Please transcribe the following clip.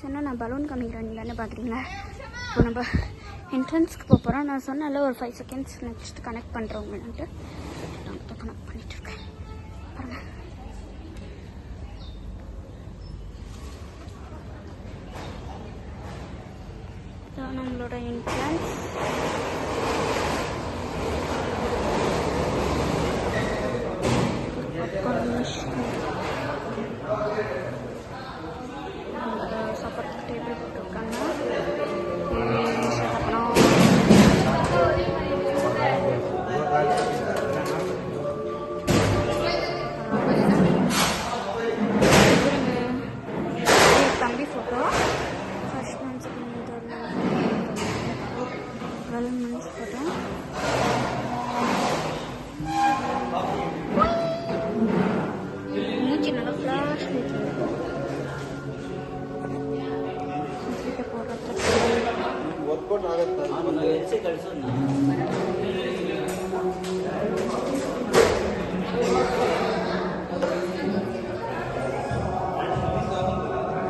சொன்னால் நான் பலூன் காமிக்கிறேன் தானே பார்க்குறீங்களா. இப்போ நம்ம என்ட்ரன்ஸ்க்கு போகிறோம். நான் சொன்னால ஒரு 5 செகண்ட்ஸ் நெக்ஸ்ட் கனெக்ட் பண்ணுறவங்கன்ட்டு நான் இப்போ கனெக்ட் பண்ணிகிட்ருக்கேன். பாருங்கள், இதான் நம்மளோட என்ட்ரன்ஸ். சாப்பாட்டுக்கு டேபிள் போட்டிருக்காங்க. தம்பி photo first months 12 months photo. மூச்சு நல்லா ஃப்ளாஷ் போடுறது